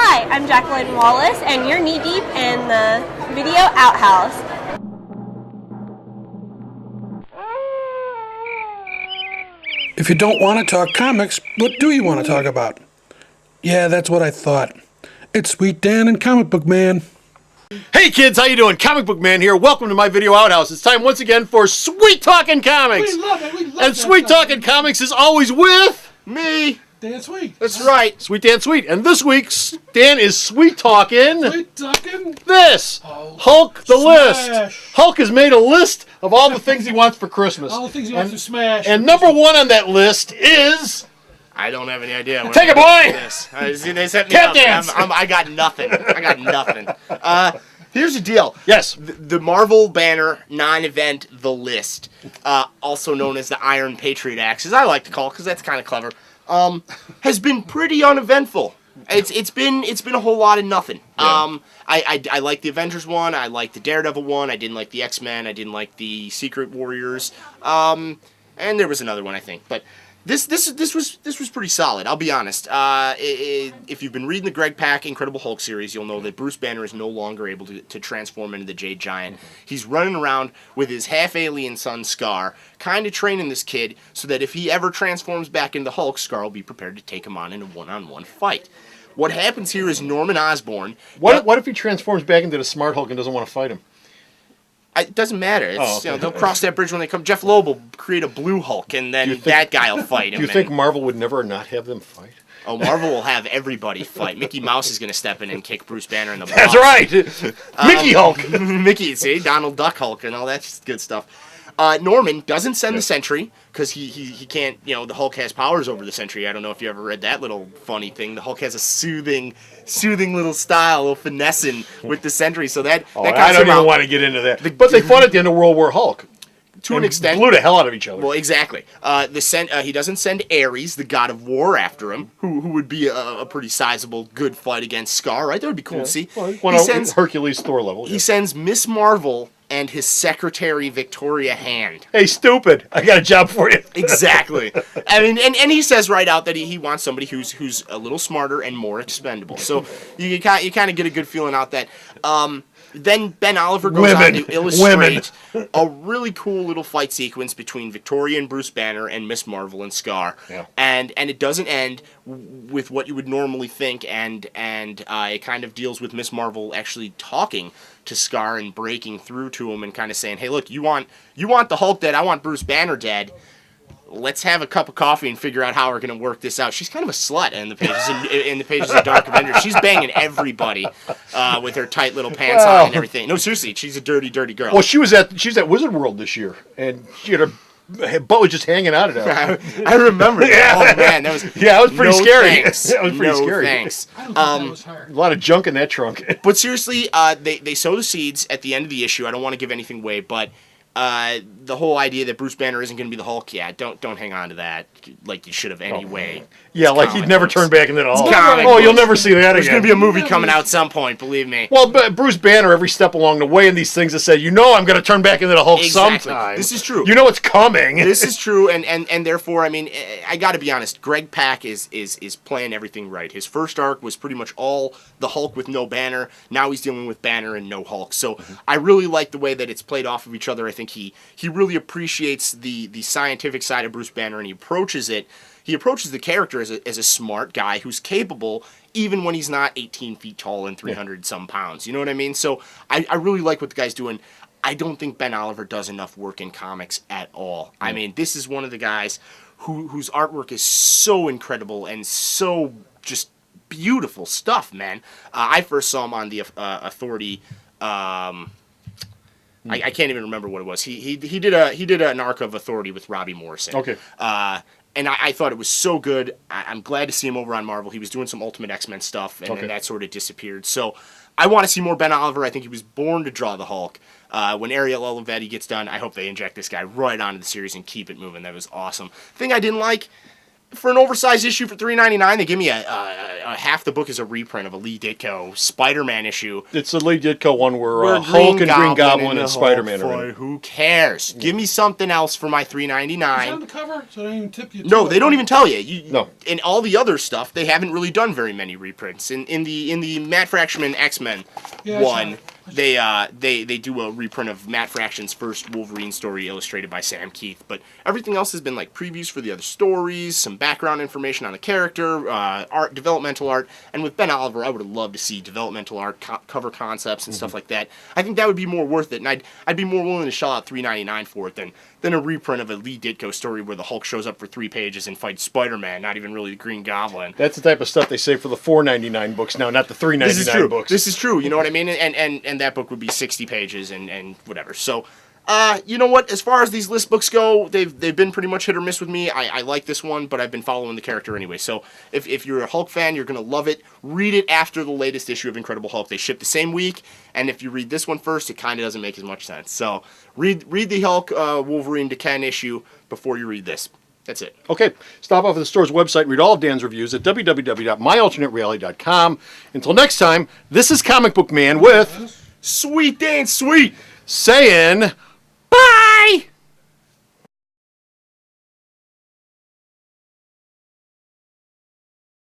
Hi, I'm Jacqueline Wallace, and you're knee-deep in the video Outhouse. If you don't want to talk comics, what do you want to talk about? Yeah, that's what I thought. It's Sweet Dan and Comic Book Man. Hey kids, how you doing? Comic Book Man here. Welcome to my video Outhouse. It's time once again for Sweet Talking Comics. We love it. We love And Sweet Talking Comics is always with me. Dan Sweet. That's right, Sweet Dan Sweet. And this week, Dan is Sweet Talking Sweet Talking. this. Hulk the List. Hulk has made a list of all the things he wants for Christmas. All the things he wants to smash. And number one on that list is... I don't have any idea. Take it, boy! They set me Tap up. dance! I got nothing. I got nothing. Here's the deal. Yes. The Marvel banner non-event The List, also known as the Iron Patriot Axe, as I like to call it because that's kind of clever, has been pretty uneventful. It's been a whole lot of nothing. Yeah. I like the Avengers one. I like the Daredevil one. I didn't like the X-Men. I didn't like the Secret Warriors. And there was another one, I think. But this was pretty solid. I'll be honest. If you've been reading the Greg Pak Incredible Hulk series, you'll know that Bruce Banner is no longer able to transform into the Jade Giant. He's running around with his half-alien son Scar, kind of training this kid so that if he ever transforms back into Hulk, Scar will be prepared to take him on in a one-on-one fight. What happens here is Norman Osborn. What if he transforms back into the Smart Hulk and doesn't want to fight him? It doesn't matter. It's, okay. they'll cross that bridge when they come. Jeff Loeb will create a blue Hulk, and then that guy will fight him. Do you think Marvel would never not have them fight? Oh, Marvel will have everybody fight. Mickey Mouse is going to step in and kick Bruce Banner in the balls. That's right! Mickey Hulk! Mickey, see? Donald Duck Hulk and all that good stuff. Norman doesn't send the Sentry, because he can't, the Hulk has powers over the Sentry. I don't know if you ever read that little funny thing. The Hulk has a soothing little style, a little finessing with the Sentry, so that I don't even want to get into that. But they fought at the end of World War Hulk. To an extent. Blew the hell out of each other. Well, exactly. He doesn't send Ares, the god of war, after him, who would be a pretty sizable good fight against Scar, right? That would be cool to see. Well, he sends Hercules Thor level. He sends Miss Marvel and his secretary Victoria Hand. Hey, stupid! I got a job for you. Exactly. I mean, and he says right out that he wants somebody who's a little smarter and more expendable. So you kind of get a good feeling out that. Then Ben Oliver goes on to illustrate a really cool little fight sequence between Victoria and Bruce Banner and Miss Marvel and Scar. Yeah. And it doesn't end with what you would normally think, and it kind of deals with Miss Marvel actually talking to Scar and breaking through to him and kind of saying, hey, look, you want the Hulk dead, I want Bruce Banner dead. Let's have a cup of coffee and figure out how we're going to work this out. She's kind of a slut in the pages of Dark Avengers. She's banging everybody with her tight little pants on and everything. No, seriously, she's a dirty, dirty girl. Well, she's at Wizard World this year, and she had her butt was just hanging out of it. I remember that. Oh man, that was pretty scary. Thanks. That was pretty scary. Thanks. I don't think that was hard. A lot of junk in that trunk. But seriously, they sow the seeds at the end of the issue. I don't want to give anything away, but the whole idea that Bruce Banner isn't going to be the Hulk, don't hang on to that like you should have anyway. Yeah, like he'd never turn back into the Hulk. comic Oh, you'll books. never see that There's again. going to be a movie coming out at some point, believe me. Well, but Bruce Banner, every step along the way in these things, has said, I'm going to turn back into the Hulk Exactly. sometime. This is true. You know it's coming. This is true, and therefore, I mean, I got to be honest. Greg Pak is playing everything right. His first arc was pretty much all the Hulk with no Banner. Now he's dealing with Banner and no Hulk. So I really like the way that it's played off of each other. I think he really appreciates the scientific side of Bruce Banner, and he approaches the character as a smart guy who's capable, even when he's not 18 feet tall and 300 some pounds. You know what I mean? So I really like what the guy's doing. I don't think Ben Oliver does enough work in comics at all. I mean, this is one of the guys whose artwork is so incredible and so just beautiful stuff, man. I first saw him on the Authority. I can't even remember what it was. He did an arc of Authority with Robbie Morrison. Okay. And I thought it was so good. I'm glad to see him over on Marvel. He was doing some Ultimate X-Men stuff, and then that sort of disappeared. So I want to see more Ben Oliver. I think he was born to draw the Hulk. When Ariel Olivetti gets done, I hope they inject this guy right onto the series and keep it moving. That was awesome. Thing I didn't like, for an oversized issue for $3.99, they give me a half the book is a reprint of a Lee Ditko Spider-Man issue. It's the Lee Ditko one where Where Hulk and Green Goblin and the Spider-Man Hulk are in fight. it. Who cares? Give me something else for my Is that on $3.99. the cover? So I don't even tip you. No, to they it. don't even tell you. No. In all the other stuff, they haven't really done very many reprints. In the Matt Fractionman X-Men Yeah, I saw one, it. they do a reprint of Matt Fraction's first Wolverine story illustrated by Sam Keith. But everything else has been like previews for the other stories, some background information on the character, art, developmental art. And with Ben Oliver, I would have loved to see developmental art, cover concepts, and stuff like that. I think that would be more worth it, and I'd be more willing to shell out $3.99 for it than a reprint of a Lee Ditko story where the Hulk shows up for 3 pages and fights Spider-Man, not even really the Green Goblin. That's the type of stuff they say for the $4.99 books now, not the $3.99 This is true. books. This is true. You know what I mean? And that book would be 60 pages and whatever. So, you know what? As far as these list books go, they've been pretty much hit or miss with me. I like this one, but I've been following the character anyway. So if you're a Hulk fan, you're gonna love it. Read it after the latest issue of Incredible Hulk. They ship the same week, and if you read this one first, it kind of doesn't make as much sense. So read the Hulk Wolverine to Ken issue before you read this. That's it. Okay, stop off at the store's website and read all of Dan's reviews at www.myalternatereality.com. Until next time, this is Comic Book Man with Sweet Dan, sweet. saying bye!